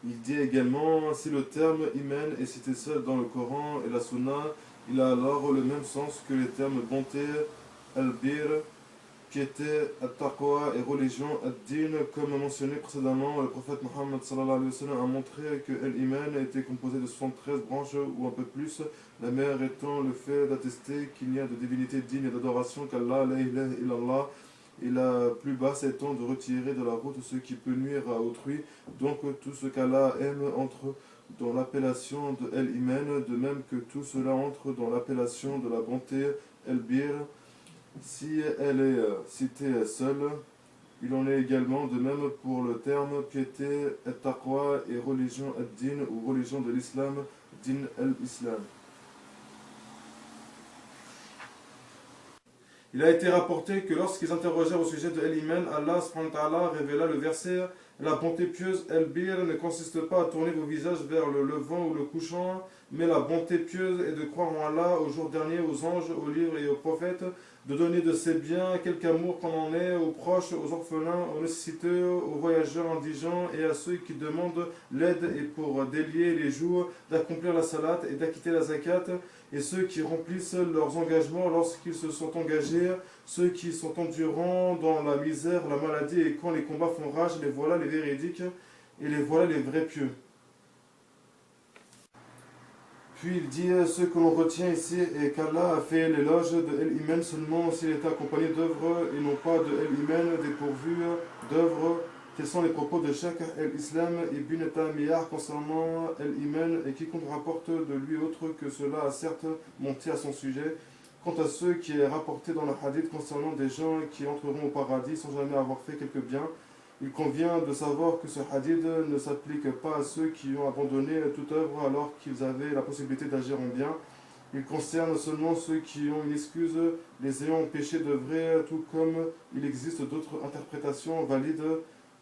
Il dit également, si le terme iman est cité seul dans le Coran et la Sunna, il a alors le même sens que les termes bonté, al-bir, piété, at-taqwa et religion, ad-din. Comme mentionné précédemment, le prophète Mohammed sallallahu alayhi wa sallam a montré que l'iman était composé de 73 branches ou un peu plus, la meilleure étant le fait d'attester qu'il n'y a de divinité digne d'adoration qu'Allah, la ilaha illallah, et la plus basse étant de retirer de la route ce qui peut nuire à autrui. Donc tout ce qu'Allah aime entre dans l'appellation de El-Iman, de même que tout cela entre dans l'appellation de la bonté El-Bir, si elle est citée seule. Il en est également de même pour le terme piété et-taqwa et religion ad-din ou religion de l'islam, din el-islam. Il a été rapporté que lorsqu'ils interrogèrent au sujet de El-Iman, Allah subhanahu wa ta'ala révéla le verset: la bonté pieuse, El-Bir, ne consiste pas à tourner vos visages vers le levant ou le couchant, mais la bonté pieuse est de croire en Allah, au jour dernier, aux anges, aux livres et aux prophètes, de donner de ses biens, quelque amour qu'on en ait, aux proches, aux orphelins, aux nécessiteux, aux voyageurs indigents et à ceux qui demandent l'aide, et pour délier les jours, d'accomplir la salat et d'acquitter la zakat, et ceux qui remplissent leurs engagements lorsqu'ils se sont engagés, ceux qui sont endurants dans la misère, la maladie, et quand les combats font rage, les voilà les véridiques, et les voilà les vrais pieux. Puis il dit, ce que l'on retient ici est qu'Allah a fait l'éloge de El-Iman seulement s'il est accompagné d'œuvres et non pas de El-Iman dépourvu d'œuvres. Tels sont les propos de Cheikh El-Islam Ibn Taymiyyah concernant El-Iman, et quiconque rapporte de lui autre que cela a certes menti à son sujet. Quant à ce qui est rapporté dans le hadith concernant des gens qui entreront au paradis sans jamais avoir fait quelque bien, il convient de savoir que ce hadith ne s'applique pas à ceux qui ont abandonné toute œuvre alors qu'ils avaient la possibilité d'agir en bien. Il concerne seulement ceux qui ont une excuse, les ayant empêchés d'œuvrer, tout comme il existe d'autres interprétations valides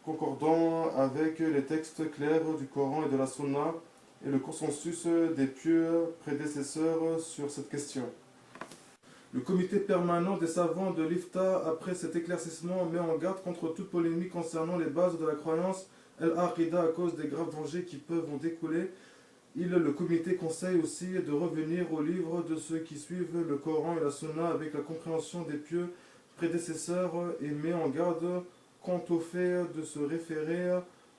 concordant avec les textes clairs du Coran et de la Sunna et le consensus des pieux prédécesseurs sur cette question. Le comité permanent des savants de l'IFTA, après cet éclaircissement, met en garde contre toute polémique concernant les bases de la croyance Al-Aqida à cause des graves dangers qui peuvent en découler. Le comité conseille aussi de revenir aux livres de ceux qui suivent le Coran et la Sunna avec la compréhension des pieux prédécesseurs, et met en garde quant au fait de se référer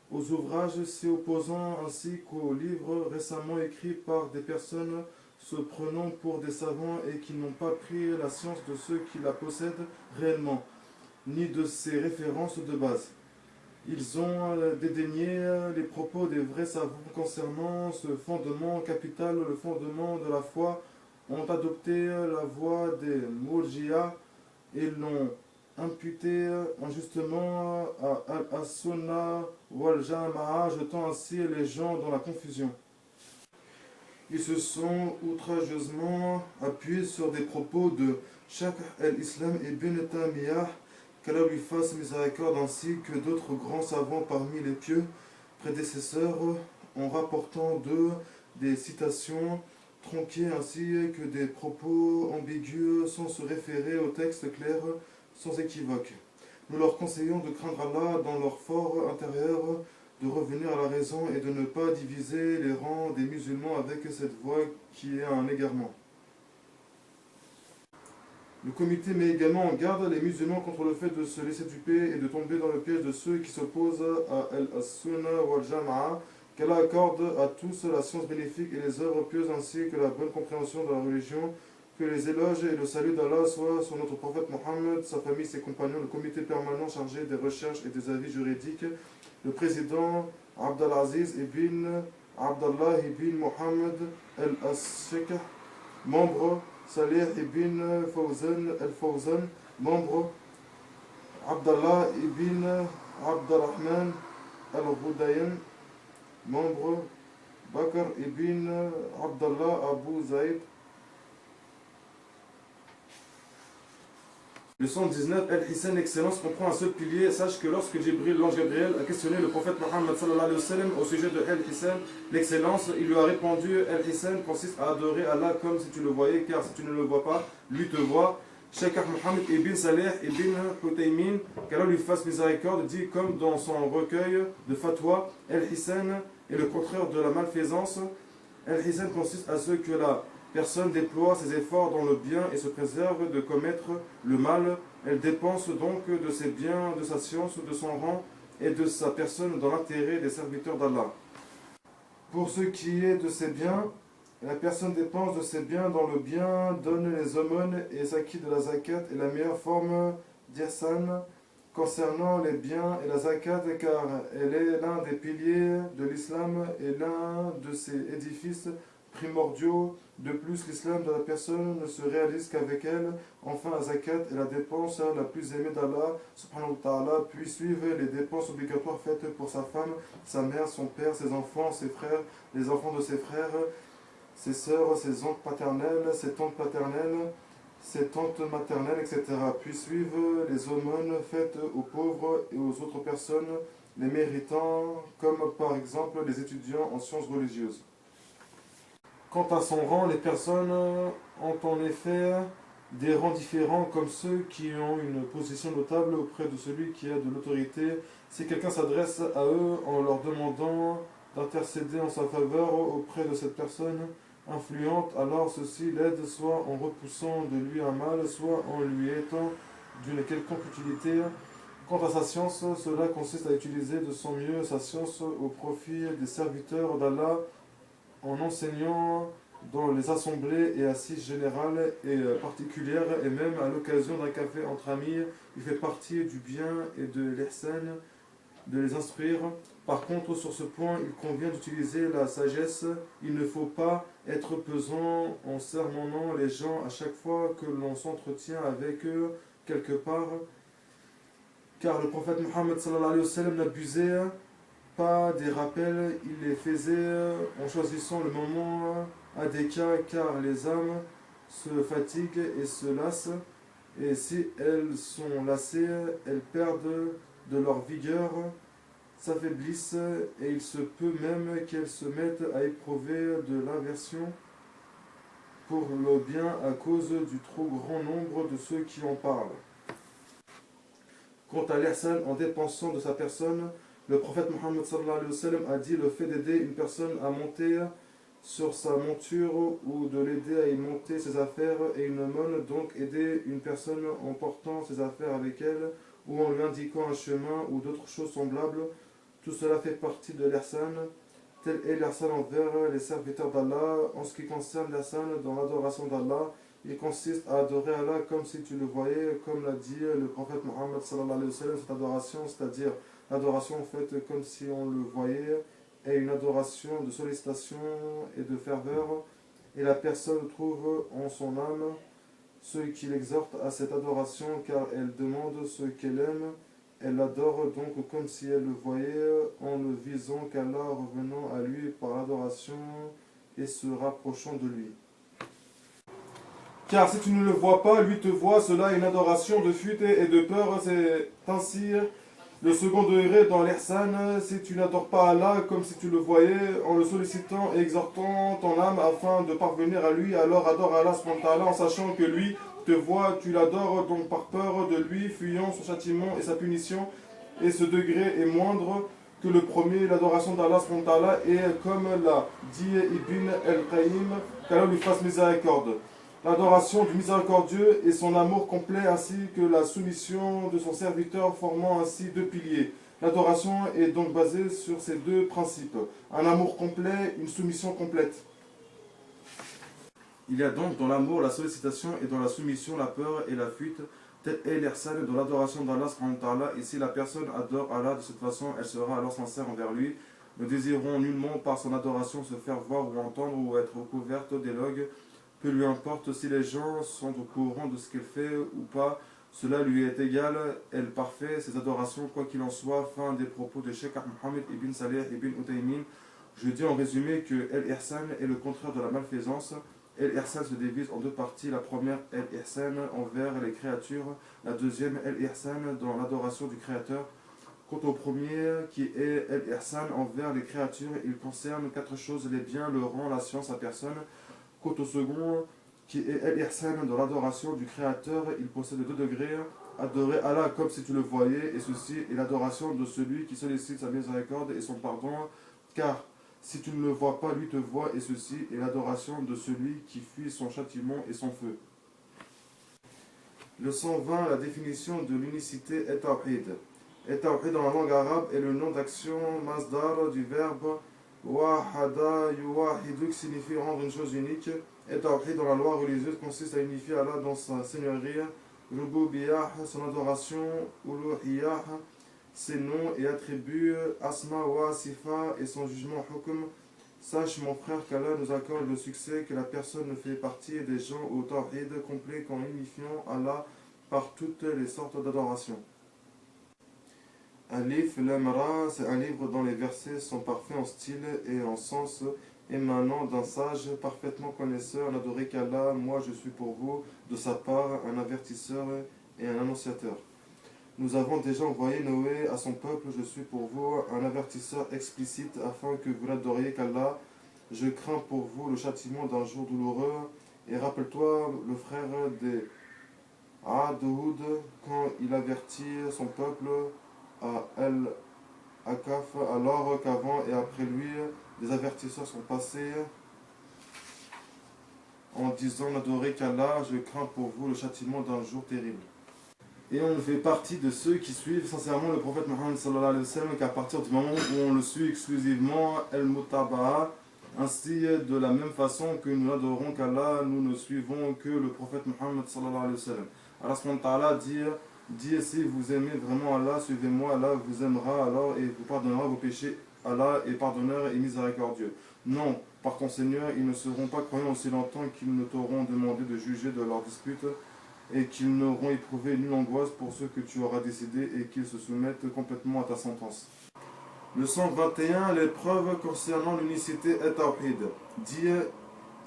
aux ouvrages s'y opposant ainsi qu'aux livres récemment écrits par des personnes se prenant pour des savants et qui n'ont pas pris la science de ceux qui la possèdent réellement, ni de ses références de base. Ils ont dédaigné les propos des vrais savants concernant ce fondement capital, le fondement de la foi, ont adopté la voie des Murji'a et l'ont imputé injustement à Al-Sunnah wal-Jama'a, jetant ainsi les gens dans la confusion. Ils se sont outrageusement appuyés sur des propos de Cheikh el-Islam Ibn Taymiyyah, qu'Allah lui fasse miséricorde, ainsi que d'autres grands savants parmi les pieux prédécesseurs, en rapportant d'eux des citations tronquées ainsi que des propos ambigus sans se référer aux textes clairs sans équivoque. Nous leur conseillons de craindre Allah dans leur fort intérieur, de revenir à la raison et de ne pas diviser les rangs des musulmans avec cette voie qui est un égarement. Le comité met également en garde les musulmans contre le fait de se laisser duper et de tomber dans le piège de ceux qui s'opposent à Al-Sunnah wal-Jama'a, qu'Allah accorde à tous la science bénéfique et les œuvres pieuses ainsi que la bonne compréhension de la religion, que les éloges et le salut d'Allah soient sur notre prophète Mohammed, sa famille, ses compagnons, le comité permanent chargé des recherches et des avis juridiques, le président Abdelaziz ibn Abdallah ibn Mohammed al-Sheikh, membre Salih ibn Fawzan al-Fawzan, membre Abdallah ibn Abdurrahman al-Ghudayan, membre Bakr ibn Abdallah Abu Zaid. Le 119, Al-Hissan, excellence, comprend un seul pilier. Sache que lorsque Jibril, l'ange Gabriel, a questionné le prophète Mohammed sallallahu alayhi wa sallam au sujet de Al-Hissan, l'excellence, il lui a répondu: Al-Hissan consiste à adorer Allah comme si tu le voyais, car si tu ne le vois pas, lui te voit. Cheikh Mohammed ibn Saleh ibn Hutaymin, qu'Allah lui fasse miséricorde, dit comme dans son recueil de fatwa, El-Hissen est le contraire de la malfaisance. El-Hissen consiste à ce que la personne déploie ses efforts dans le bien et se préserve de commettre le mal. Elle dépense donc de ses biens, de sa science, de son rang et de sa personne dans l'intérêt des serviteurs d'Allah. Pour ce qui est de ses biens, la personne dépense de ses biens dans le bien, donne les aumônes et s'acquitte de la zakat est la meilleure forme d'ihsan concernant les biens et la zakat car elle est l'un des piliers de l'islam et l'un de ses édifices primordiaux. De plus, l'islam de la personne ne se réalise qu'avec elle. Enfin, la zakat est la dépense la plus aimée d'Allah, subhanahu wa ta'ala, puis suivent les dépenses obligatoires faites pour sa femme, sa mère, son père, ses enfants, ses frères, les enfants de ses frères, ses sœurs, ses oncles paternels, ses tantes paternelles, ses tantes maternelles, etc. Puis suivent les aumônes faites aux pauvres et aux autres personnes les méritant, comme par exemple les étudiants en sciences religieuses. Quant à son rang, les personnes ont en effet des rangs différents, comme ceux qui ont une position notable auprès de celui qui a de l'autorité. Si quelqu'un s'adresse à eux en leur demandant d'intercéder en sa faveur auprès de cette personne influente, alors ceux-ci l'aident soit en repoussant de lui un mal, soit en lui étant d'une quelconque utilité. Quant à sa science, cela consiste à utiliser de son mieux sa science au profit des serviteurs d'Allah, en enseignant dans les assemblées et assises générales et particulières, et même à l'occasion d'un café entre amis. Il fait partie du bien et de l'ihsan de les instruire. Par contre, sur ce point, il convient d'utiliser la sagesse. Il ne faut pas être pesant en sermonnant les gens à chaque fois que l'on s'entretient avec eux quelque part, car le prophète Mohammed sallallahu alayhi wa sallam n'abusait pas des rappels, il les faisait en choisissant le moment adéquat, car les âmes se fatiguent et se lassent, et si elles sont lassées, elles perdent de leur vigueur, s'affaiblissent, et il se peut même qu'elles se mettent à éprouver de l'aversion pour le bien à cause du trop grand nombre de ceux qui en parlent. Quant à l'ihsan en dépensant de sa personne, le prophète Mohammed sallallahu alayhi wa sallam a dit le fait d'aider une personne à monter sur sa monture ou de l'aider à y monter ses affaires et une aumône, donc aider une personne en portant ses affaires avec elle ou en lui indiquant un chemin ou d'autres choses semblables, tout cela fait partie de l'ihsan. Tel est l'ihsan envers les serviteurs d'Allah. En ce qui concerne l'ihsan dans l'adoration d'Allah, il consiste à adorer Allah comme si tu le voyais, comme l'a dit le prophète Mohammed sallallahu alayhi wa sallam. Cette adoration, c'est-à-dire l'adoration faite comme si on le voyait, est une adoration de sollicitation et de ferveur, et la personne trouve en son âme ce qui l'exhorte à cette adoration, car elle demande ce qu'elle aime. Elle l'adore donc comme si elle le voyait, en le visant qu'Allah, revenant à lui par l'adoration et se rapprochant de lui. Car si tu ne le vois pas, lui te voit, cela est une adoration de fuite et de peur. C'est ainsi le second degré dans l'ihsan. Si tu n'adores pas Allah comme si tu le voyais, en le sollicitant et exhortant ton âme afin de parvenir à lui, alors adore Allah en sachant que lui te voit, tu l'adores donc par peur de lui, fuyant son châtiment et sa punition. Et ce degré est moindre que le premier, l'adoration d'Allah et comme l'a dit Ibn el-Qayyim, qu'Allah lui fasse miséricorde. L'adoration du miséricordieux et son amour complet ainsi que la soumission de son serviteur formant ainsi deux piliers. L'adoration est donc basée sur ces deux principes, un amour complet, une soumission complète. Il y a donc dans l'amour la sollicitation et dans la soumission la peur et la fuite. Tel est l'ihsan dans l'adoration d'Allah. Et si la personne adore Allah de cette façon, elle sera alors sincère envers lui. Ne désirons nullement par son adoration se faire voir ou entendre ou être recouverte d'éloges. Peu lui importe si les gens sont au courant de ce qu'elle fait ou pas, cela lui est égal, elle parfait ses adorations, quoi qu'il en soit. Fin des propos de Cheikh Mohammed ibn Saleh ibn Hutaymin. Je dis en résumé que El-Ihsan est le contraire de la malfaisance. El-Ihsan se divise en deux parties. La première, El-Ihsan envers les créatures. La deuxième, El-Ihsan dans l'adoration du Créateur. Quant au premier, qui est El-Ihsan envers les créatures, il concerne quatre choses: les biens, le rang, la science, la personne. Quant au second, qui est al-ihsan de l'adoration du Créateur. Il possède 2 degrés. Adorer Allah comme si tu le voyais, et ceci est l'adoration de celui qui sollicite sa miséricorde et son pardon, car si tu ne le vois pas, lui te voit, et ceci est l'adoration de celui qui fuit son châtiment et son feu. Le 120, la définition de l'unicité est tawhid. Et tawhid dans la langue arabe est le nom d'action masdar du verbe wahada yuwahidu qui signifie rendre une chose unique. Et tawhid dans la loi religieuse consiste à unifier Allah dans sa seigneurie, rububiyah, son adoration, uluhiyah, ses noms et attributs, asma wa sifa et son jugement hukm. Sache mon frère qu'Allah nous accorde le succès, que la personne fait partie des gens au tawhid complet qu'en unifiant Allah par toutes les sortes d'adoration. Alif Lam Ra, c'est un livre dont les versets sont parfaits en style et en sens, émanant d'un sage parfaitement connaisseur. N'adorez qu'Allah, moi je suis pour vous de sa part un avertisseur et un annonciateur. Nous avons déjà envoyé Noé à son peuple, je suis pour vous un avertisseur explicite afin que vous n'adoriez qu'Allah. Je crains pour vous le châtiment d'un jour douloureux. Et rappelle-toi le frère des Adhoud quand il avertit son peuple à El-Akaf, alors qu'avant et après lui, des avertisseurs sont passés en disant n'adorez qu'Allah, je crains pour vous le châtiment d'un jour terrible. Et on fait partie de ceux qui suivent sincèrement le prophète Mohammed sallallahu alayhi wa sallam, qu'à partir du moment où on le suit exclusivement, el-mutaba'a, ainsi de la même façon que nous n'adorons qu'Allah, nous ne suivons que le prophète Mohammed sallallahu alayhi wa sallam. Allah subhanahu wa ta'ala dit si vous aimez vraiment Allah, suivez-moi, Allah vous aimera alors et vous pardonnera vos péchés. Allah est pardonneur et miséricordieux. Non, par ton Seigneur, ils ne seront pas croyants aussi longtemps qu'ils ne t'auront demandé de juger de leurs disputes, et qu'ils n'auront éprouvé nulle angoisse pour ce que tu auras décidé et qu'ils se soumettent complètement à ta sentence. Le 121, l'épreuve concernant l'unicité est tawhid. Dit,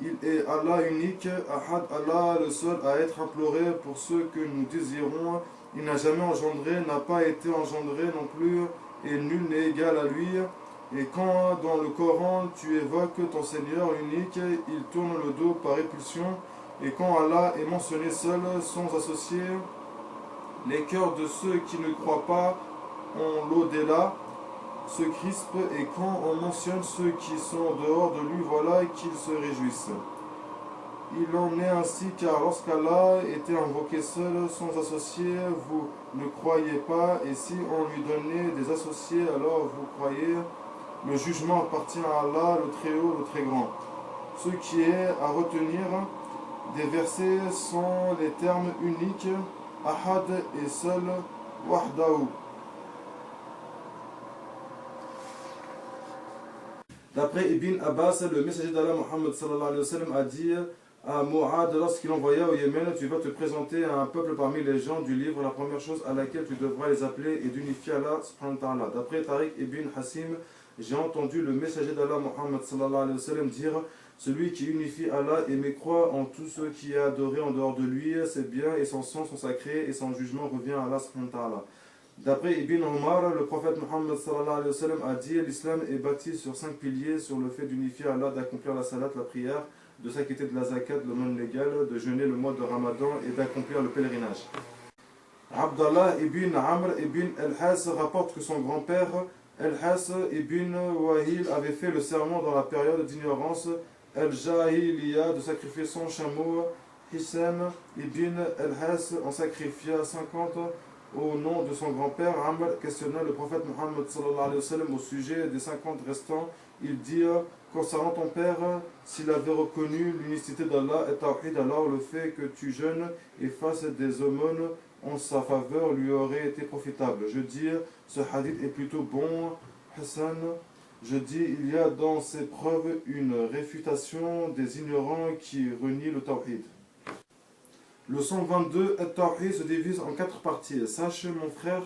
il est Allah unique, Ahad, Allah le seul à être imploré pour ce que nous désirons. Il n'a jamais engendré, n'a pas été engendré non plus, et nul n'est égal à lui. Et quand dans le Coran tu évoques ton Seigneur unique, il tourne le dos par répulsion. Et quand Allah est mentionné seul, sans associé, les cœurs de ceux qui ne croient pas en l'au-delà se crispent, et quand on mentionne ceux qui sont dehors de lui, voilà qu'ils se réjouissent. Il en est ainsi car lorsqu'Allah était invoqué seul, sans associé, vous ne croyez pas, et si on lui donnait des associés, alors vous croyez. Le jugement appartient à Allah, le Très-Haut, le Très-Grand. Ce qui est à retenir des versets sont les termes uniques, ahad et seul, wahdahu. D'après Ibn Abbas, le messager d'Allah Muhammad sallallahu alayhi wa sallam a dit à Mu'ad lorsqu'il envoya au Yémen, tu vas te présenter à un peuple parmi les gens du livre, la première chose à laquelle tu devras les appeler est d'unifier Allah subhanahu wa ta'ala. D'après Tariq ibn Hassim, j'ai entendu le messager d'Allah Muhammad sallallahu alayhi wa sallam dire celui qui unifie Allah et mécroit en tout ce qui est adoré en dehors de lui, ses biens et son sang sont sacrés et son jugement revient à Allah subhanahu wa ta'ala. D'après Ibn Omar, le prophète Muhammad sallallahu alayhi wa sallam a dit l'islam est bâti sur 5 piliers, sur le fait d'unifier Allah, d'accomplir la salat, la prière, de s'acquitter de la zakat, le monde légal, de jeûner le mois de Ramadan et d'accomplir le pèlerinage. Abdallah ibn Amr ibn al-Has rapporte que son grand-père al-Has ibn Wahil avait fait le serment dans la période d'ignorance al-Jahiliya de sacrifier son chameau. Hissam ibn al-Has en sacrifia 50 au nom de son grand-père. Amr questionna le prophète Muhammad sallallahu alayhi wa sallam au sujet des 50 restants. Il dit concernant ton père, s'il avait reconnu l'unicité d'Allah et tawhid, alors le fait que tu jeûnes et fasses des aumônes en sa faveur lui aurait été profitable. Je dis, ce hadith est plutôt bon. Hassan, je dis, il y a dans ces preuves une réfutation des ignorants qui renient le tawhid. Le 122, le tawhid se divise en 4 parties. Sache, mon frère,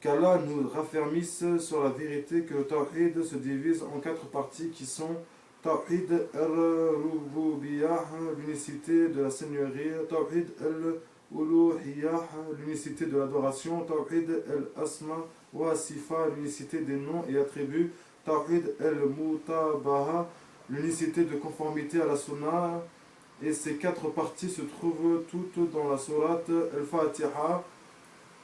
qu'Allah nous raffermisse sur la vérité que le tawhid se divise en 4 parties qui sont tawhid al-rububiyah, l'unicité de la seigneurie, tawhid al-uluhiyah, l'unicité de l'adoration, tawhid al-asma wa sifa, l'unicité des noms et attributs, tawhid al-mutabaha, l'unicité de conformité à la sunna, Et ces 4 parties se trouvent toutes dans la sourate Al-Fatiha.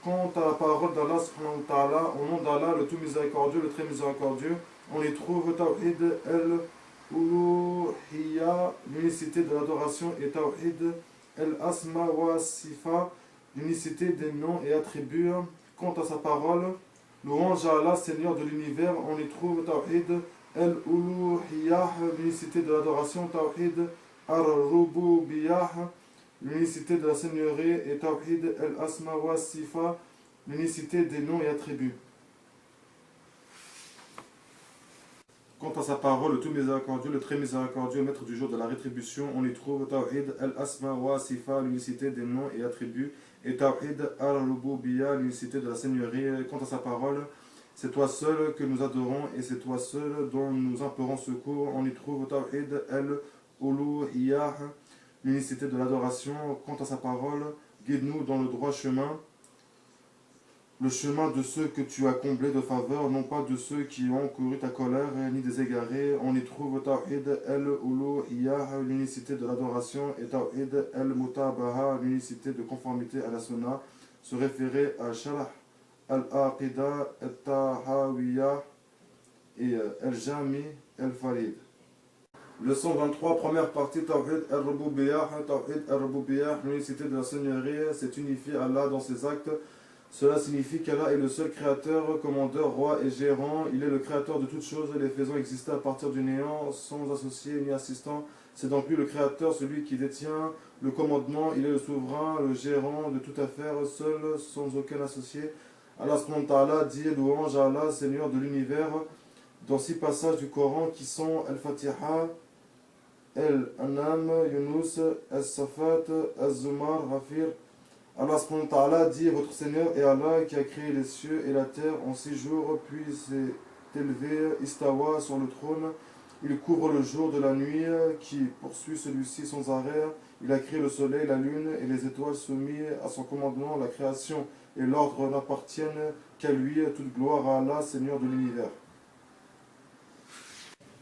Quant à la parole d'Allah subhanahu wa ta'ala, au nom d'Allah, le tout miséricordieux, le très miséricordieux, on y trouve Tawhid al-Uluhiyya, l'unicité de l'adoration, et Tawhid al-Asma wa Sifa, l'unicité des noms et attributs. Quant à sa parole, louange à Allah, Seigneur de l'univers, on y trouve Tawhid al-Uluhiyya, l'unicité de l'adoration, Tawhid al-Rububiyyah, l'unicité de la Seigneurie, et Tawhid al-Asma wa Sifa, l'unicité des noms et attributs. Quant à sa parole, le tout miséricordieux, le très miséricordieux, maître du jour de la rétribution, on y trouve Tawhid al-Asma wa Sifa, l'unicité des noms et attributs, et Tawhid al-Rububiyyah, l'unicité de la Seigneurie. Quant à sa parole, c'est toi seul que nous adorons et c'est toi seul dont nous implorons secours. On y trouve Tawhid al-Uluhiyya, l'unicité de l'adoration. Quant à sa parole, guide-nous dans le droit chemin, le chemin de ceux que tu as comblés de faveur, non pas de ceux qui ont couru ta colère, ni des égarés. On y trouve Tawhid al-Uluhiyya, l'unicité de l'adoration, et Tawhid al-Mutabaha, l'unicité de conformité à la sunna, se référer à Sharh al-Aqida al-Tahawiyya et al-Jami al-Farid. Leçon 23, première partie, Tawhid al-Rububiyyah. Tawhid al-Rububiyyah, l'unicité de la Seigneurie, c'est unifier Allah dans ses actes. Cela signifie qu'Allah est le seul créateur, commandeur, roi et gérant. Il est le créateur de toutes choses, les faisant exister à partir du néant, sans associé ni assistant. C'est donc lui le créateur, celui qui détient le commandement. Il est le souverain, le gérant de toute affaire, seul, sans aucun associé. Allah subhanahu wa ta'ala dit louange à Allah, Seigneur de l'univers, dans 6 passages du Coran qui sont Al-Fatiha, Al-An'am, Yunus, Al-Safat, Al-Zumar, Ghafir. Allah subhanahu wa ta'ala dit, votre Seigneur est Allah qui a créé les cieux et la terre en 6 jours, puis s'est élevé, Istawa, sur le trône. Il couvre le jour de la nuit, qui poursuit celui-ci sans arrêt. Il a créé le soleil, la lune et les étoiles soumis à son commandement. La création et l'ordre n'appartiennent qu'à lui. Toute gloire à Allah, Seigneur de l'univers.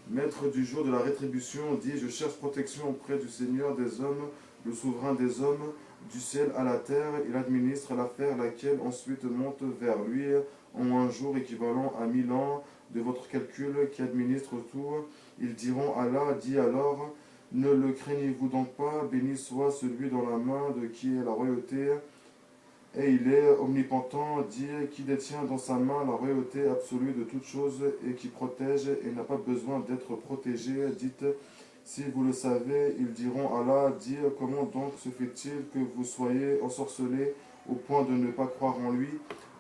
Maître du jour de la rétribution dit, je cherche protection auprès du Seigneur des hommes, le souverain des hommes, du ciel à la terre. Il administre l'affaire, laquelle ensuite monte vers lui en un jour équivalent à 1000 ans de votre calcul, qui administre tout. Ils diront Allah, dit alors, ne le craignez-vous donc pas, béni soit celui dans la main de qui est la royauté, et il est omnipotent, dit, qui détient dans sa main la royauté absolue de toutes choses et qui protège et n'a pas besoin d'être protégé. Dites, si vous le savez, ils diront Allah, dit, comment donc se fait-il que vous soyez ensorcelés au point de ne pas croire en lui?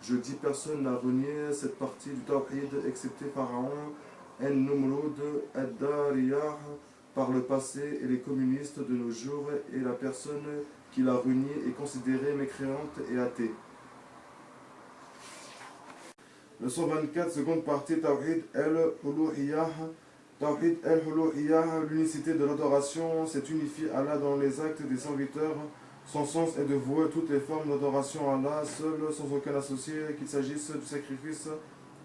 Je dis, personne n'a renié cette partie du Tawhid excepté Pharaon, En-Numrud, Ad-Dariyah par le passé et les communistes de nos jours, et la personne qui l'a renié est considérée mécréante et athée. Leçon 24, seconde partie, Tawhid al-Uluhiyya. Tawhid al-Uluhiyya, l'unicité de l'adoration, c'est unifier Allah dans les actes des serviteurs. Son sens est de vouer toutes les formes d'adoration à Allah, seul, sans aucun associé, qu'il s'agisse du sacrifice,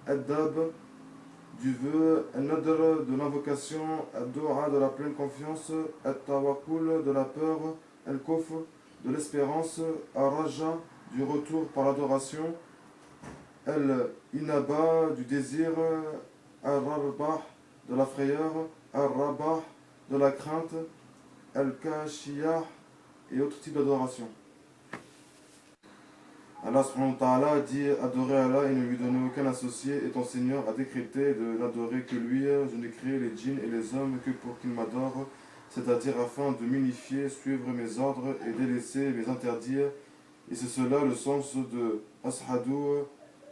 ad-dab, du vœu, al-nadr, de l'invocation, ad-dua, de la pleine confiance, at-tawakkul, de la peur, al-kuf, de l'espérance, ar-raja, du retour par l'adoration, al-inaba, du désir, ar-rarbah, de la frayeur, ar-rabah, de la crainte, al-kashiyah, et autres types d'adoration. Allah subhanahu wa ta'ala dit, adorez Allah et ne lui donnez aucun associé, et ton Seigneur a décrété de n'adorer que lui. Je n'ai créé les djinns et les hommes que pour qu'ils m'adorent, c'est-à-dire afin de m'unifier, suivre mes ordres et délaisser mes interdits. Et c'est cela le sens de Ashadu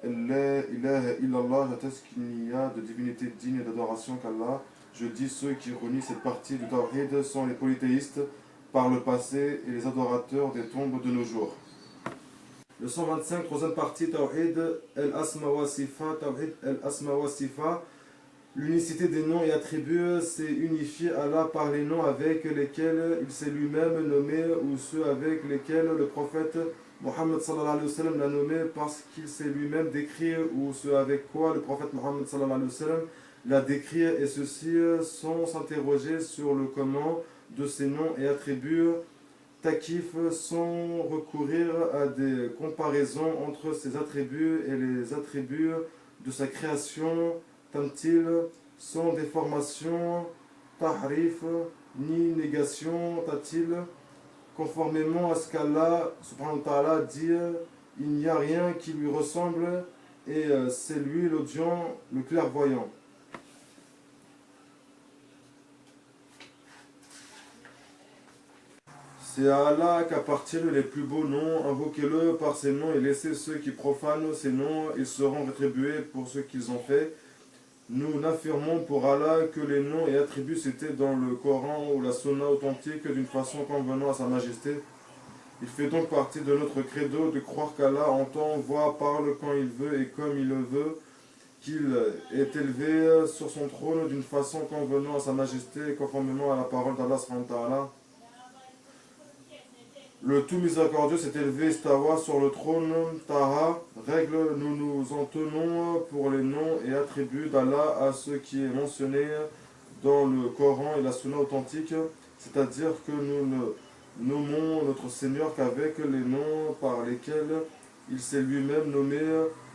la ilaha illallah, j'atteste qu'il n'y a de divinité digne d'adoration qu'Allah. Je dis, ceux qui renient cette partie du Tawhid sont les polythéistes par le passé et les adorateurs des tombes de nos jours. Le 125, troisième partie, Tawhid al-Asma wa Sifa. Tawhid al-Asma wa Sifa, l'unicité des noms et attributs, c'est unifier Allah par les noms avec lesquels il s'est lui-même nommé, ou ceux avec lesquels le prophète Mohammed sallallahu alayhi wa sallam l'a nommé parce qu'il s'est lui-même décrit, ou ceux avec quoi le prophète Mohammed sallallahu alayhi wa sallam l'a décrit, et ceux-ci sans s'interroger sur le comment de ses noms et attributs takif sans recourir à des comparaisons entre ses attributs et les attributs de sa création, tamtil, sans déformation, tahrif, ni négation, tatil, conformément à ce qu'Allah subhanahu wa ta'ala dit, il n'y a rien qui lui ressemble et c'est lui l'audient, le clairvoyant. C'est à Allah qu'appartiennent les plus beaux noms, invoquez-le par ses noms et laissez ceux qui profanent ces noms, ils seront rétribués pour ce qu'ils ont fait. Nous n'affirmons pour Allah que les noms et attributs cités dans le Coran ou la Sunna authentique d'une façon convenant à sa majesté. Il fait donc partie de notre credo de croire qu'Allah entend, voit, parle quand il veut et comme il le veut, qu'il est élevé sur son trône d'une façon convenant à sa majesté et conformément à la parole d'Allah subhanahu wa ta'ala. Le tout miséricordieux s'est élevé istawa sur le trône, Taha, règle, nous nous en tenons pour les noms et attributs d'Allah à ce qui est mentionné dans le Coran et la Sunna authentique, c'est-à-dire que nous ne nommons notre Seigneur qu'avec les noms par lesquels il s'est lui-même nommé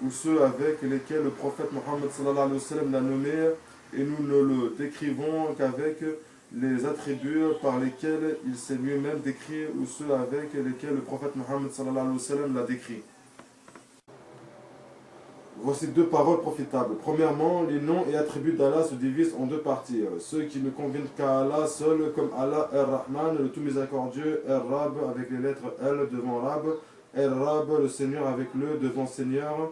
ou ceux avec lesquels le prophète Mohammed sallallahu alayhi wa sallam l'a nommé, et nous ne le décrivons qu'avec les attributs par lesquels il s'est lui-même décrit ou ceux avec lesquels le prophète Mohammed sallallahu alayhi wa sallam l'a décrit. Voici deux paroles profitables. Premièrement, les noms et attributs d'Allah se divisent en deux parties. Ceux qui ne conviennent qu'à Allah seul, comme Allah Ar-Rahman, le tout miséricordieux, Ar-Rab avec les lettres L devant Rab, Ar-Rab, le Seigneur avec le devant Seigneur.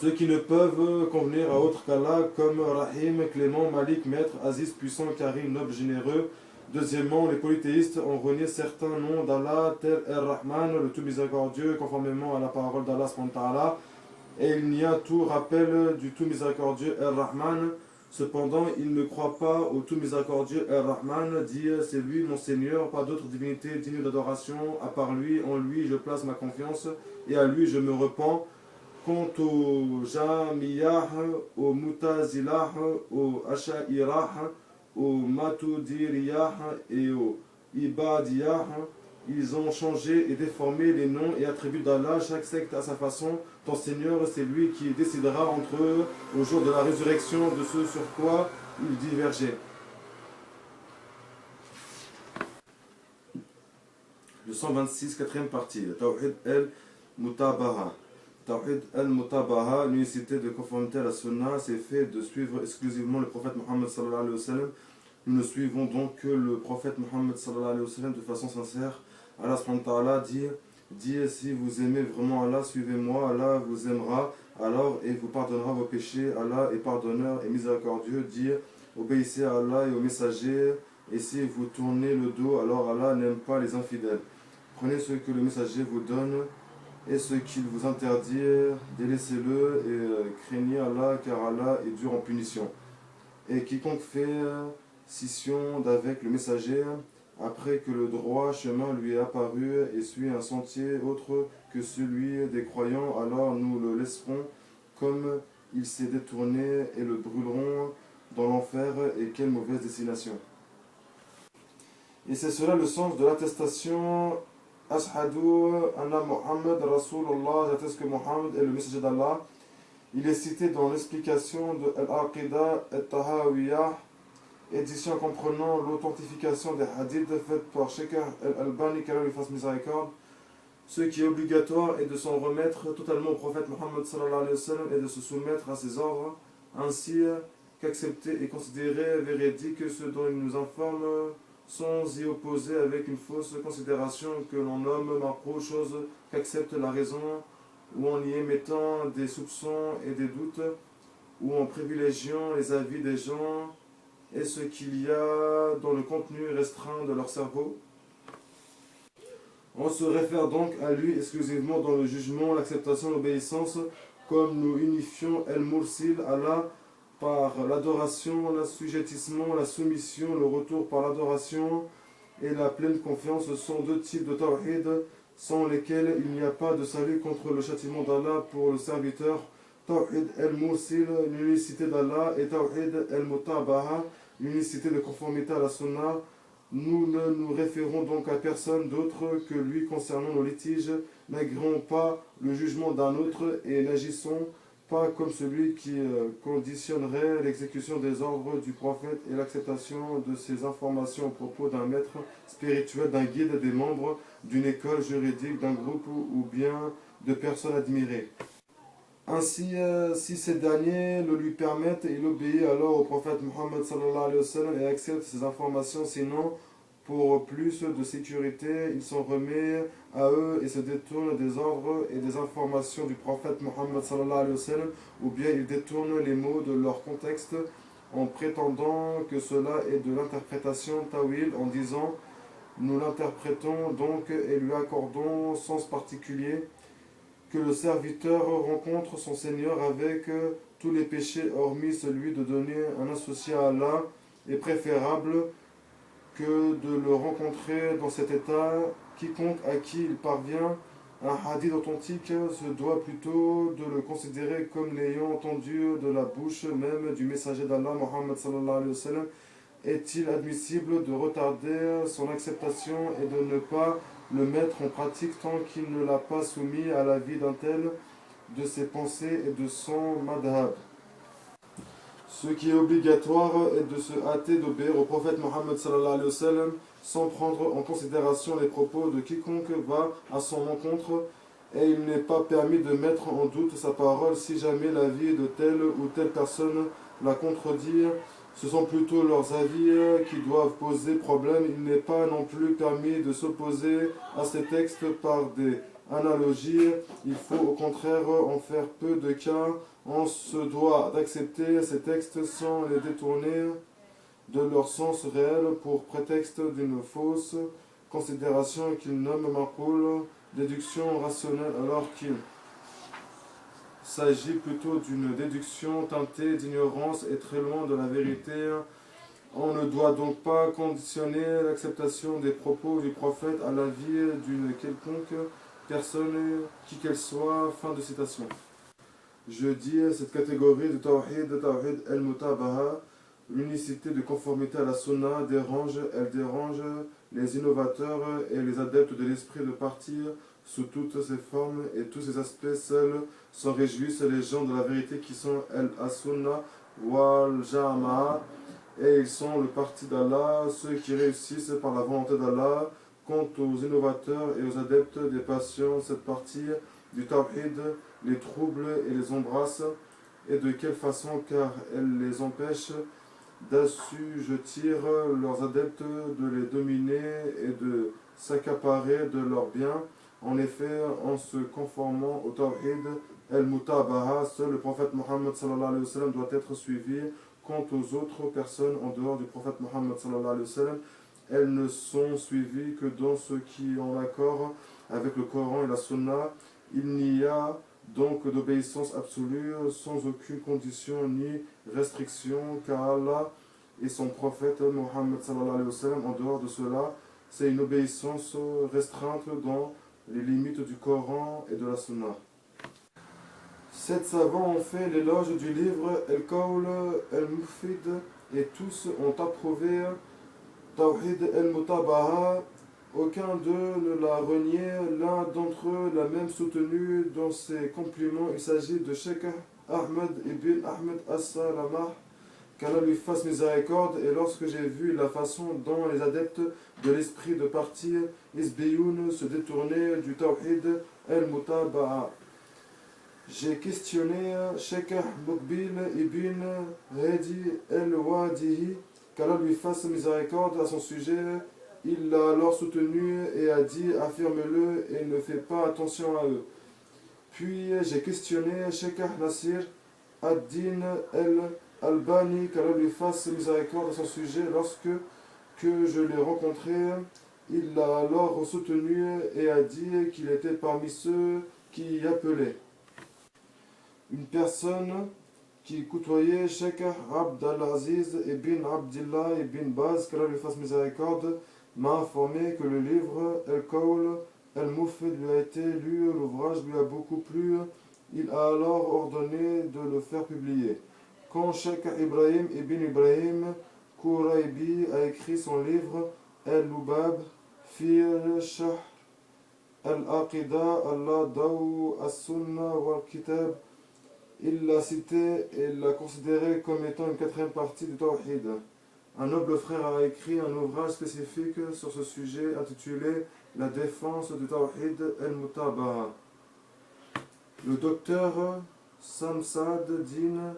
Ceux qui ne peuvent convenir à autre qu'Allah, comme Rahim, Clément, Malik, Maître, Aziz, Puissant, Karim, Noble, Généreux. Deuxièmement, les polythéistes ont renié certains noms d'Allah, tel Ar-Rahman, le tout miséricordieux, conformément à la parole d'Allah subhanahu wa ta'ala. Et il n'y a tout rappel du tout miséricordieux Ar-Rahman. Cependant, ils ne croient pas au tout miséricordieux Ar-Rahman, dit c'est lui mon Seigneur, pas d'autre divinité digne d'adoration, à part lui, en lui je place ma confiance et à lui je me repens. Quant au Jamiyah, au Mutazilah, au Asha'irah, au Matudiriyah et au Ibadiyah, ils ont changé et déformé les noms et attributs d'Allah, chaque secte à sa façon. Ton Seigneur, c'est lui qui décidera entre eux au jour de la résurrection de ce sur quoi ils divergeaient. Le 126, quatrième partie, le Tawhid al-Mutabaha. Tawhid al-Mutabaha, l'unicité de conformité à la Sunna, c'est fait de suivre exclusivement le prophète Mohammed sallallahu alayhi wa sallam. Nous ne suivons donc que le prophète Mohammed sallallahu alayhi wa sallam de façon sincère. Allah subhanahu wa ta'ala dit si vous aimez vraiment Allah, suivez-moi, Allah vous aimera alors et vous pardonnera vos péchés. Allah est pardonneur et miséricordieux. Dit obéissez à Allah et aux messagers, et si vous tournez le dos, alors Allah n'aime pas les infidèles. Prenez ce que le messager vous donne et ce qu'il vous interdit, délaissez-le et craignez Allah, car Allah est dur en punition. Et quiconque fait scission d'avec le messager, après que le droit chemin lui est apparu et suit un sentier autre que celui des croyants, alors nous le laisserons comme il s'est détourné et le brûlerons dans l'enfer, et quelle mauvaise destination. Et c'est cela le sens de l'attestation Ashhadu anna Muhammad Rasulullah, j'atteste que Muhammad est le messager d'Allah. Il est cité dans l'explication de Al-Aqidah al-Tahawiyah, édition comprenant l'authentification des hadiths faite par Sheikh Al-Albani, qu'Allah lui fasse miséricorde. Ce qui est obligatoire est de s'en remettre totalement au prophète Mohammed sallallahu alayhi wa sallam et de se soumettre à ses ordres, ainsi qu'accepter et considérer véridique ce dont il nous informe, sans y opposer avec une fausse considération que l'on nomme marprou, chose qu'accepte la raison, ou en y émettant des soupçons et des doutes, ou en privilégiant les avis des gens et ce qu'il y a dans le contenu restreint de leur cerveau. On se réfère donc à lui exclusivement dans le jugement, l'acceptation, l'obéissance, comme nous unifions El-Mursil, Allah, par l'adoration, l'assujettissement, la soumission, le retour par l'adoration et la pleine confiance sont deux types de tawhid sans lesquels il n'y a pas de salut contre le châtiment d'Allah pour le serviteur. Tawhid el-Mursil, l'unicité d'Allah, et Tawhid el-Mutabaha, l'unicité de conformité à la sunna. Nous ne nous référons donc à personne d'autre que lui concernant nos litiges, n'agréons pas le jugement d'un autre et n'agissons pas comme celui qui conditionnerait l'exécution des ordres du prophète et l'acceptation de ses informations au propos d'un maître spirituel, d'un guide, des membres d'une école juridique, d'un groupe ou bien de personnes admirées. Ainsi, si ces derniers le lui permettent, il obéit alors au prophète Mohammed sallallahu alayhi wa sallam et accepte ses informations, sinon, pour plus de sécurité, il s'en remet à eux et se détourne des ordres et des informations du prophète Mohammed sallallahu alayhi wa sallam, ou bien il détourne les mots de leur contexte en prétendant que cela est de l'interprétation tawil, en disant nous l'interprétons donc et lui accordons sens particulier, que le serviteur rencontre son Seigneur avec tous les péchés, hormis celui de donner un associé à Allah, est préférable que de le rencontrer dans cet état. Quiconque à qui il parvient un hadith authentique se doit plutôt de le considérer comme l'ayant entendu de la bouche même du messager d'Allah, Mohammed sallallahu alayhi wa sallam. Est-il admissible de retarder son acceptation et de ne pas le mettre en pratique tant qu'il ne l'a pas soumis à l'avis d'un tel de ses pensées et de son madhab? Ce qui est obligatoire est de se hâter d'obéir au prophète Mohammed sallallahu alayhi wa sallam sans prendre en considération les propos de quiconque va à son encontre, et il n'est pas permis de mettre en doute sa parole si jamais l'avis de telle ou telle personne la contredit. Ce sont plutôt leurs avis qui doivent poser problème. Il n'est pas non plus permis de s'opposer à ces textes par des analogies. Il faut au contraire en faire peu de cas. On se doit d'accepter ces textes sans les détourner de leur sens réel pour prétexte d'une fausse considération qu'ils nomment maqoul, déduction rationnelle, alors qu'il s'agit plutôt d'une déduction teintée d'ignorance et très loin de la vérité. On ne doit donc pas conditionner l'acceptation des propos du prophète à l'avis d'une quelconque personne, qui qu'elle soit. Fin de citation. Je dis cette catégorie de Tawhid al-Mutabaha, l'unicité de conformité à la sunna, elle dérange les innovateurs et les adeptes de l'esprit de partir sous toutes ses formes et tous ses aspects. Seuls s'en réjouissent les gens de la vérité qui sont al-Sunna wal-Jama'a, et ils sont le parti d'Allah, ceux qui réussissent par la volonté d'Allah. Quant aux innovateurs et aux adeptes des passions, cette partie du Tawhid les trouble et les embrasse. Et de quelle façon? Car elle les empêche d'assujettir leurs adeptes, de les dominer et de s'accaparer de leurs biens. En effet, en se conformant au Tawhid al-Mutabaha, seul le prophète Mohammed sallallahu alayhi wa sallam doit être suivi. Quant aux autres personnes en dehors du prophète Mohammed sallallahu alayhi wa sallam, elles ne sont suivies que dans ce qui est en accord avec le Coran et la Sunna. Il n'y a donc d'obéissance absolue, sans aucune condition ni restriction, car Allah et son prophète Mohammed sallallahu alayhi wa sallam. En dehors de cela, c'est une obéissance restreinte dans les limites du Coran et de la Sunna. 7 savants ont fait l'éloge du livre El-Qawl El-Mufid et tous ont approuvé Tawhid El-Mutabaha. Aucun d'eux ne l'a renié, l'un d'entre eux l'a même soutenu dans ses compliments. Il s'agit de Sheikh Ahmed ibn Ahmed As-Salamah, qu'Allah lui fasse miséricorde. Et lorsque j'ai vu la façon dont les adeptes de l'esprit de parti Isbiyoun se détournaient du Tawhid El-Mutaba'a, j'ai questionné Sheikh Mukbil ibn Hadi El-Wadihi, qu'Allah lui fasse miséricorde, à son sujet. Il l'a alors soutenu et a dit affirme-le et ne fais pas attention à eux. Puis j'ai questionné Sheikh Nasir ad-Din el-Albani, qu'Allah lui fasse miséricorde, à son sujet. Lorsque je l'ai rencontré, il l'a alors soutenu et a dit qu'il était parmi ceux qui y appelaient. Une personne qui côtoyait Sheikh Abd al-Aziz ibn Abdillah ibn Baz, qu'Allah lui fasse miséricorde, m'a informé que le livre El-Qawl El-Mufid lui a été lu, l'ouvrage lui a beaucoup plu. Il a alors ordonné de le faire publier. Quand Sheikh Ibrahim ibn Ibrahim Kouraibi a écrit son livre Al-Lubab fi Sharh Al-Aqida Al-Daw As-Sunna Wal-Kitab. Il l'a cité et l'a considéré comme étant une quatrième partie du Tawhid. Un noble frère a écrit un ouvrage spécifique sur ce sujet intitulé La défense du Tawhid al-Mutaba'a. Le docteur Samsad Din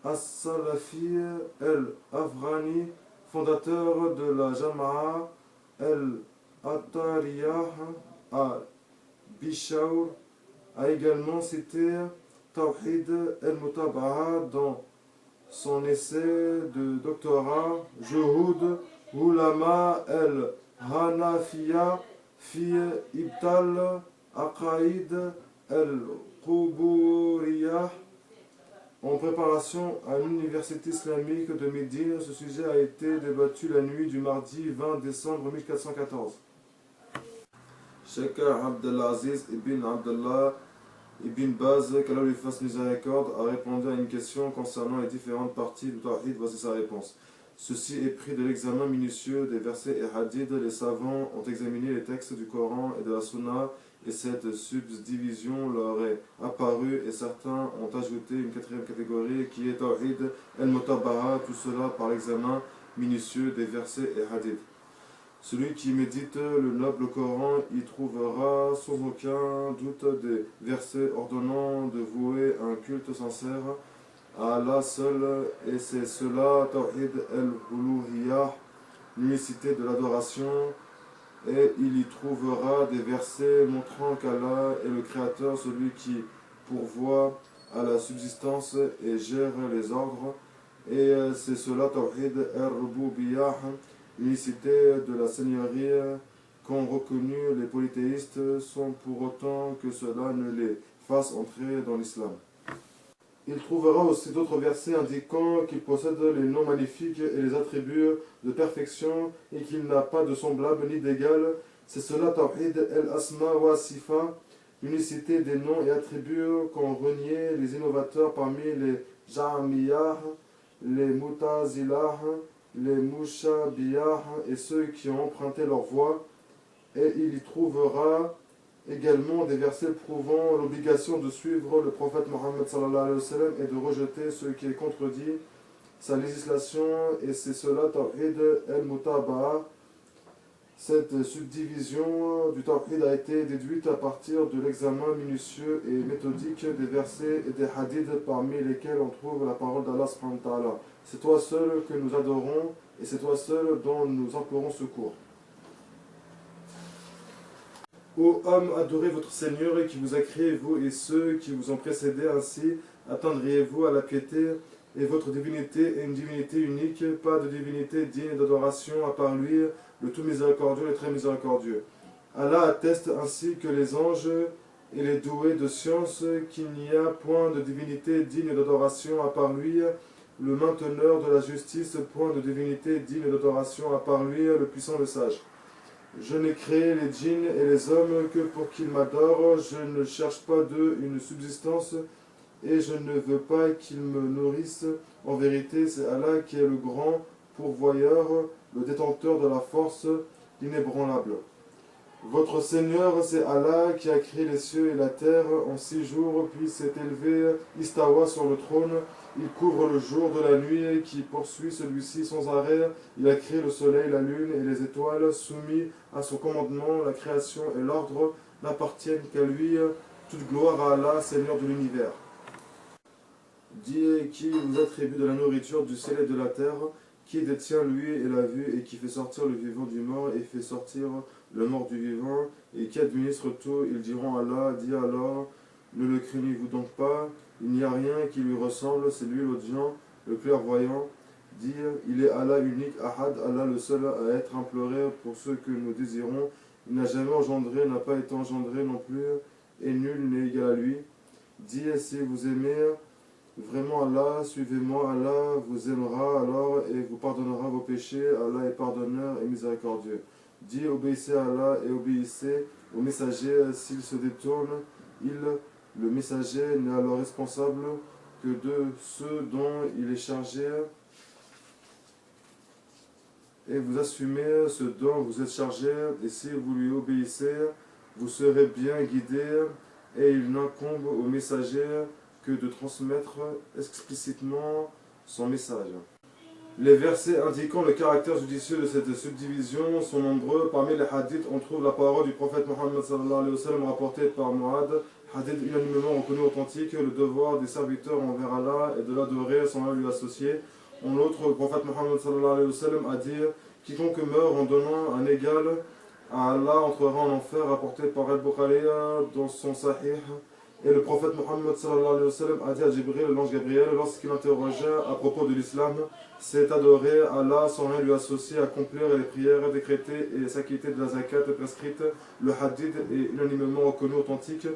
As-Salafi al-Afghani, fondateur de la Jama'a al-Attariyah à Bishaur, a également cité Tawhid al-Mutaba'a dans son essai de doctorat Juhud Ulama al-Hanafiya fi Ibtal Aqaid al-Quburiyah. En préparation à l'université islamique de Médine, ce sujet a été débattu la nuit du mardi 20 décembre 1414. Sheikh Abdelaziz ibn Abdullah Ibn Baz, qu'Allah lui fasse miséricorde, a répondu à une question concernant les différentes parties du Tawhid. Voici sa réponse. Ceci est pris de l'examen minutieux des versets et hadiths. Les savants ont examiné les textes du Coran et de la Sunna, et cette subdivision leur est apparue, et certains ont ajouté une quatrième catégorie qui est Tawhid al-Mutaba'a, tout cela par l'examen minutieux des versets et hadiths. Celui qui médite le noble Coran y trouvera sans aucun doute des versets ordonnant de vouer un culte sincère à Allah seul, et c'est cela, Tawhid al-Uluhiyah, l'unicité de l'adoration, et il y trouvera des versets montrant qu'Allah est le Créateur, celui qui pourvoit à la subsistance et gère les ordres, et c'est cela, Tawhid al-Rububiyah, l'unicité de la seigneurie qu'ont reconnu les polythéistes sans pour autant que cela ne les fasse entrer dans l'islam. Il trouvera aussi d'autres versets indiquant qu'il possède les noms magnifiques et les attributs de perfection et qu'il n'a pas de semblable ni d'égal. C'est cela, Tawhid al-Asma wa Sifa, l'unicité des noms et attributs qu'ont renié les innovateurs parmi les Ja'miyah, les Mutazilah, les Mushabiyah et ceux qui ont emprunté leur voie, et il y trouvera également des versets prouvant l'obligation de suivre le prophète Mohammed sallallahu alayhi wa sallam et de rejeter ce qui est contredit sa législation, et c'est cela Tawhid al-Mutaba'a. Cette subdivision du Tawhid a été déduite à partir de l'examen minutieux et méthodique des versets et des hadiths parmi lesquels on trouve la parole d'Allah subhanahu wa ta'ala. C'est toi seul que nous adorons et c'est toi seul dont nous implorons secours. Ô homme, adorez votre Seigneur qui vous a créé, vous et ceux qui vous ont précédés, ainsi atteindriez-vous à la piété, et votre divinité est une divinité unique, pas de divinité digne d'adoration à part lui, le tout miséricordieux et très miséricordieux. Allah atteste ainsi que les anges et les doués de science qu'il n'y a point de divinité digne d'adoration à part lui, le mainteneur de la justice, point de divinité digne d'adoration à part lui, le puissant, le sage. Je n'ai créé les djinns et les hommes que pour qu'ils m'adorent, je ne cherche pas d'eux une subsistance et je ne veux pas qu'ils me nourrissent. En vérité, c'est Allah qui est le grand pourvoyeur, le détenteur de la force, l'inébranlable. Votre Seigneur, c'est Allah qui a créé les cieux et la terre en 6 jours, puis s'est élevé Istawa sur le trône. Il couvre le jour de la nuit qui poursuit celui-ci sans arrêt. Il a créé le soleil, la lune et les étoiles, soumis à son commandement. La création et l'ordre n'appartiennent qu'à lui. Toute gloire à Allah, Seigneur de l'univers. Dis qui vous attribue de la nourriture du ciel et de la terre, qui détient lui et la vue, et qui fait sortir le vivant du mort et fait sortir le mort du vivant, et qui administre tout. Ils diront Allah, dis alors, ne le craignez-vous donc pas? Il n'y a rien qui lui ressemble, c'est lui l'audient, le clairvoyant. Dire, il est Allah unique, Ahad, Allah le seul à être imploré pour ce que nous désirons. Il n'a jamais engendré, n'a pas été engendré non plus, et nul n'est égal à lui. Dis, si vous aimez vraiment Allah, suivez-moi, Allah vous aimera alors et vous pardonnera vos péchés. Allah est pardonneur et miséricordieux. Dis, obéissez à Allah et obéissez au messager. S'il se détourne, le messager n'est alors responsable que de ceux dont il est chargé. et vous assumez ce dont vous êtes chargé, et si vous lui obéissez, vous serez bien guidé, et il n'incombe au messager que de transmettre explicitement son message. Les versets indiquant le caractère judicieux de cette subdivision sont nombreux. Parmi les hadiths, on trouve la parole du prophète Mohammed sallallahu alayhi wa sallam rapportée par Mu'ad, hadith unanimement reconnu authentique. Le devoir des serviteurs envers Allah est de l'adorer sans lui associer. En l'autre, le prophète Mohammed sallallahu alayhi wa sallam a dit: quiconque meurt en donnant un égal à Allah entrera en enfer, rapporté par Al-Bukhari dans son Sahih. Et le prophète Mohammed sallallahu alayhi wa sallam a dit à Jibril, l'ange Gabriel, lorsqu'il interrogea à propos de l'islam: c'est adorer Allah sans rien lui associer, accomplir les prières décrétées et s'acquitter de la zakat prescrite. Le hadith est unanimement reconnu authentique.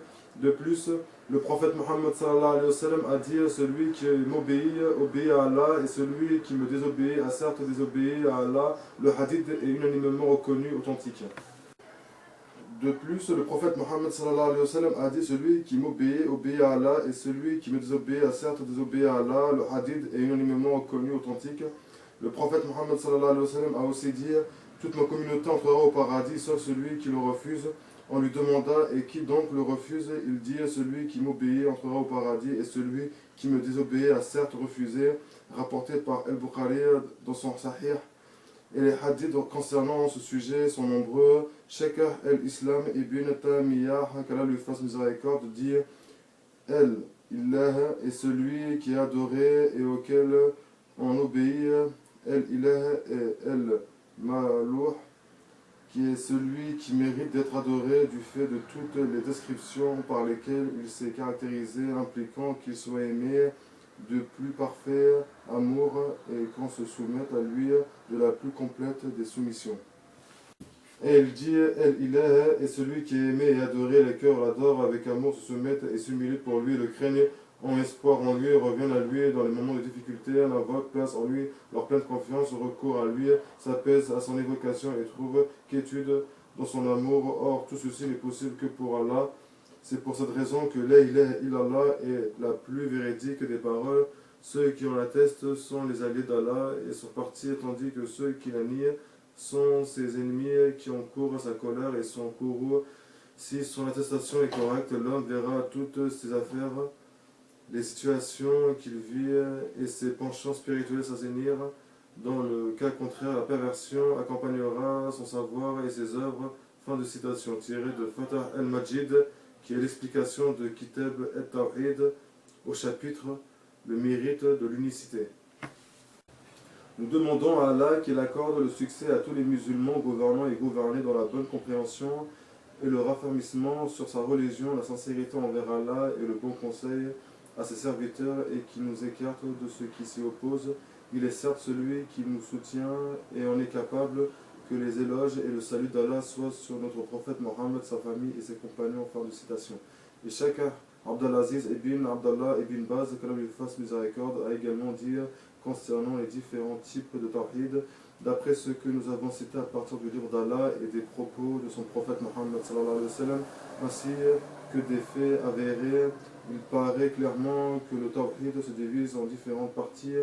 De plus, le prophète Mohammed sallallahu alayhi wa sallam a dit: celui qui m'obéit, obéit à Allah, et celui qui me désobéit a certes désobéi à Allah. Le hadith est unanimement reconnu authentique. De plus, le prophète Mohammed sallallahu alayhi wa sallam a dit: celui qui m'obéit, obéit à Allah, et celui qui me désobéit a certes désobéi à Allah. Le hadith est unanimement reconnu authentique. Le prophète Mohammed sallallahu alayhi wa sallam a aussi dit: toute ma communauté entrera au paradis, sauf celui qui le refuse. On lui demanda: et qui donc le refuse? Il dit: celui qui m'obéit entrera au paradis, et celui qui me désobéit a certes refusé. Rapporté par Al-Bukhari dans son Sahih. Et les hadiths concernant ce sujet sont nombreux. Sheikh al-Islam ibn Taymiyyah, qu'Allah lui fasse miséricorde, dit: El-Ilah est celui qui est adoré et auquel on obéit. El-Ilah est El-Malouh, qui est celui qui mérite d'être adoré du fait de toutes les descriptions par lesquelles il s'est caractérisé, impliquant qu'il soit aimé de plus parfait amour et qu'on se soumette à lui de la plus complète des soumissions. Et il dit: El-Ilah est celui qui est aimé et adoré, les cœurs l'adorent avec amour, se soumettent et s'humilient pour lui, le craignent, ont espoir en lui, reviennent à lui dans les moments de difficulté, l'invoquent, placent en lui leur pleine confiance, recourent à lui, s'apaisent à son évocation et trouvent quiétude dans son amour. Or, tout ceci n'est possible que pour Allah. C'est pour cette raison que la ilaha illallah est la plus véridique des paroles. Ceux qui en attestent sont les alliés d'Allah et son parti, tandis que ceux qui la nient sont ses ennemis qui encourent sa colère et son courroux. Si son attestation est correcte, l'homme verra toutes ses affaires, les situations qu'il vit et ses penchants spirituels s'assainir. Dans le cas contraire, la perversion accompagnera son savoir et ses œuvres. Fin de citation tirée de Fatah al-Majid, qui est l'explication de Kitab al-Tawhid au chapitre Le mérite de l'unicité. Nous demandons à Allah qu'il accorde le succès à tous les musulmans gouvernants et gouvernés dans la bonne compréhension et le raffermissement sur sa religion, la sincérité envers Allah et le bon conseil à ses serviteurs, et qui nous écarte de ceux qui s'y opposent. Il est certes celui qui nous soutient et en est capable. Que les éloges et le salut d'Allah soient sur notre prophète Mohammed, sa famille et ses compagnons. Fin de citation. Et Cheikh Abdelaziz ibn Abdallah ibn Baz, qu'Allah lui fasse miséricorde, a également dit concernant les différents types de tawhid: d'après ce que nous avons cité à partir du livre d'Allah et des propos de son prophète Mohammed sallallahu alayhi wa sallam, ainsi que des faits avérés, il paraît clairement que le tawhid se divise en différentes parties,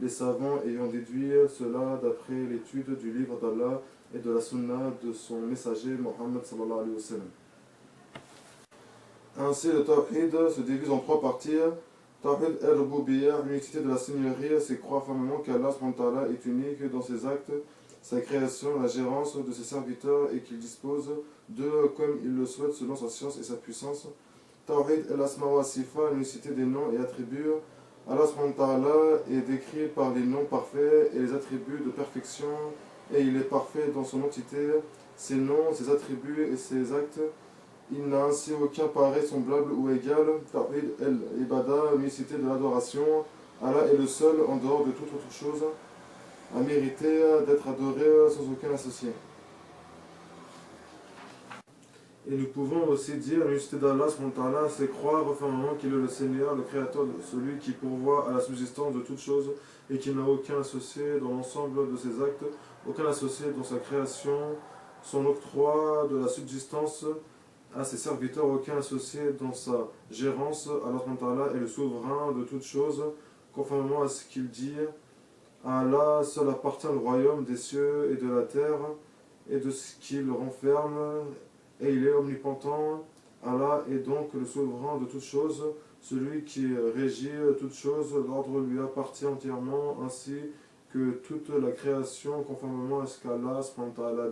les savants ayant déduit cela d'après l'étude du livre d'Allah et de la sunna de son messager Mohammed sallallahu alayhi wa sallam. Ainsi, le tawhid se divise en trois parties. Tawhid al-Rububiyyah, l'unicité de la Seigneurie, c'est croire fermement qu'Allah est unique dans ses actes, sa création, la gérance de ses serviteurs, et qu'il dispose d'eux comme il le souhaite selon sa science et sa puissance. Tawhid al-Asma wa Sifa, l'unicité des noms et attributs. Allah est décrit par les noms parfaits et les attributs de perfection, et il est parfait dans son entité, ses noms, ses attributs et ses actes. Il n'a ainsi aucun pareil, semblable ou égal. Tawhid al-Ibada, l'unicité de l'adoration. Allah est le seul, en dehors de toute autre chose, à mériter d'être adoré sans aucun associé. Et nous pouvons aussi dire l'unicité d'Allah, c'est croire fermement qu'il est le Seigneur, le Créateur, celui qui pourvoit à la subsistance de toutes choses et qui n'a aucun associé dans l'ensemble de ses actes, aucun associé dans sa création, son octroi de la subsistance à ses serviteurs, aucun associé dans sa gérance. Allah est le souverain de toutes choses, conformément à ce qu'il dit. À Allah seul appartient le royaume des cieux et de la terre et de ce qu'il renferme, et il est omnipotent. Allah est donc le souverain de toutes choses, celui qui régit toutes choses, l'ordre lui appartient entièrement, ainsi que toute la création, conformément à ce qu'Allah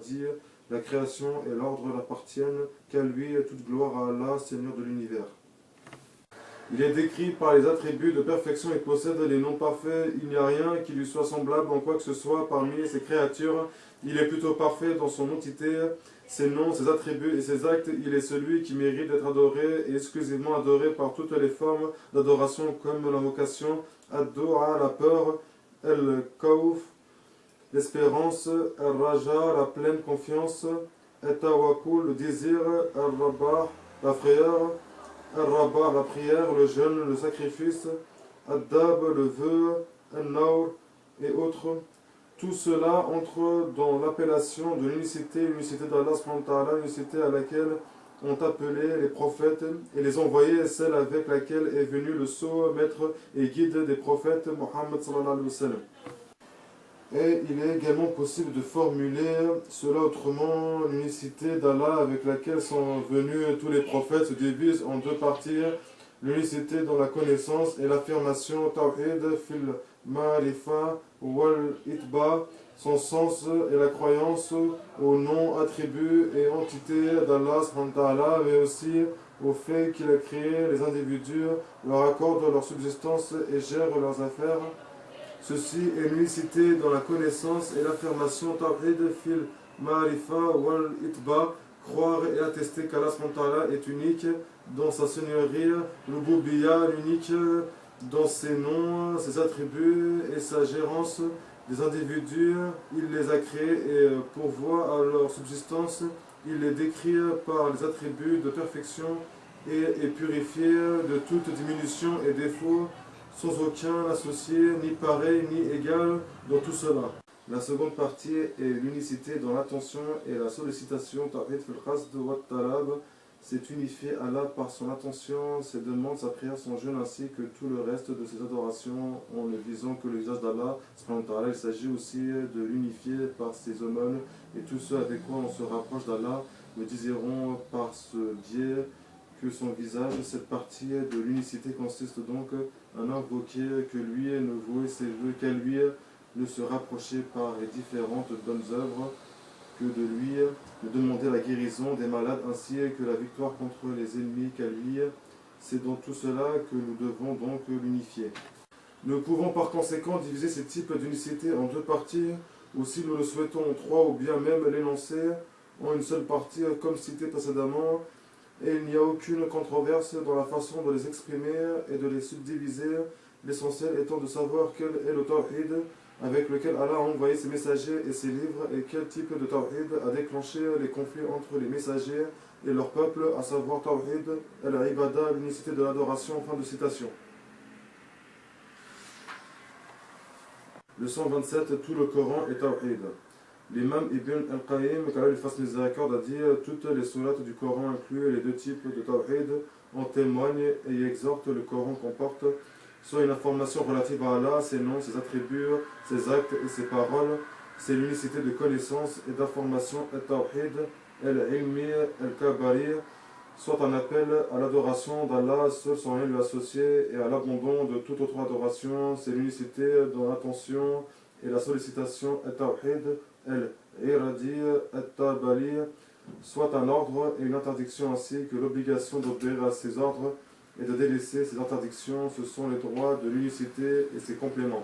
dit, la création et l'ordre n'appartiennent qu'à lui, et toute gloire à Allah, Seigneur de l'univers. Il est décrit par les attributs de perfection, il possède les noms parfaits, il n'y a rien qui lui soit semblable en quoi que ce soit parmi ses créatures, il est plutôt parfait dans son entité, ses noms, ses attributs et ses actes, il est celui qui mérite d'être adoré et exclusivement adoré par toutes les formes d'adoration comme l'invocation, ad-du'a, la peur, el-khawf, l'espérance, el-raja, la pleine confiance, el-tawakkul, le désir, el-rabah, la frayeur, Al-Rabah, la prière, le jeûne, le sacrifice, Ad-Dab, le vœu, Al-Nawr et autres. Tout cela entre dans l'appellation de l'unicité d'Allah, l'unicité à laquelle ont appelé les prophètes et les envoyés, celle avec laquelle est venu le sceau, maître et guide des prophètes, Muhammad sallallahu alayhi wa sallam. Et il est également possible de formuler cela autrement, l'unicité d'Allah avec laquelle sont venus tous les prophètes se divise en deux parties, l'unicité dans la connaissance et l'affirmation Tawhid fil Ma'rifa wal Itba, son sens et la croyance au nom, attributs et entités d'Allah, mais aussi au fait qu'il a créé les individus, leur accorde leur subsistance et gère leurs affaires. Ceci est l'unicité dans la connaissance et l'affirmation Tawhid fil Ma'rifa wal Itba, croire et attester qu'Allah est unique dans sa seigneurie, Rububiyya, l'unique dans ses noms, ses attributs et sa gérance des individus. Il les a créés et pourvoit à leur subsistance. Il les décrit par les attributs de perfection et est purifié de toute diminution et défaut, sans aucun associé, ni pareil, ni égal dans tout cela. La seconde partie est l'unicité dans l'attention et la sollicitation, Tawhid fil Qasd wa Talab, c'est unifier Allah par son attention, ses demandes, sa prière, son jeûne, ainsi que tout le reste de ses adorations, en ne visant que le visage d'Allah. Il s'agit aussi de l'unifier par ses aumônes, et tous ceux avec quoi on se rapproche d'Allah le désireront par ce biais que son visage. Cette partie de l'unicité consiste donc à invoquer que lui ne vouer ses vœux qu'à lui, ne se rapprocher par les différentes bonnes œuvres que de lui, de demander la guérison des malades ainsi que la victoire contre les ennemis qu'à lui. C'est dans tout cela que nous devons donc l'unifier. Nous pouvons par conséquent diviser ces types d'unicité en deux parties, ou si nous le souhaitons en trois, ou bien même l'énoncer en une seule partie comme cité précédemment. Et il n'y a aucune controverse dans la façon de les exprimer et de les subdiviser, l'essentiel étant de savoir quel est le tawhid avec lequel Allah a envoyé ses messagers et ses livres, et quel type de tawhid a déclenché les conflits entre les messagers et leur peuple, à savoir tawhid, al-ibada, l'unicité de l'adoration. Fin de citation. Le 127, tout le Coran est tawhid. L'imam Ibn al-Qayyim, qu'Allah lui fasse miséricorde, a dit toutes les sourates du Coran incluent les deux types de tawhid, en témoignent et exhortent. Le Coran comporte soit une information relative à Allah, ses noms, ses attributs, ses actes et ses paroles. C'est l'unicité de connaissance et d'information, al-tawhid, al-ilmi, al-kabari, soit un appel à l'adoration d'Allah seul sans rien lui associer et à l'abandon de toute autre adoration. C'est l'unicité dans l'attention et la sollicitation, al-tawhid, al-iradi, al-tabali, soit un ordre et une interdiction ainsi que l'obligation d'obéir à ses ordres et de délaisser ses interdictions. Ce sont les droits de l'unicité et ses compléments.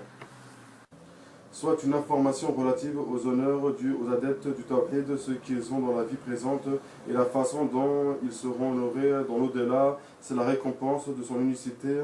Soit une information relative aux honneurs dus aux adeptes du tawhid, ce qu'ils ont dans la vie présente et la façon dont ils seront honorés dans l'au-delà, c'est la récompense de son unicité.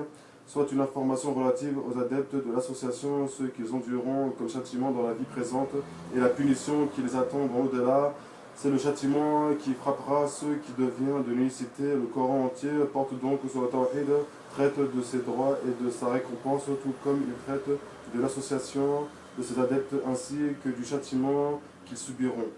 Soit une information relative aux adeptes de l'association, ce qu'ils endureront comme châtiment dans la vie présente et la punition qui les attend dans l'au-delà. C'est le châtiment qui frappera ceux qui deviennent de l'unicité. Le Coran entier porte donc sur le tawhid, traite de ses droits et de sa récompense, tout comme il traite de l'association de ses adeptes ainsi que du châtiment qu'ils subiront.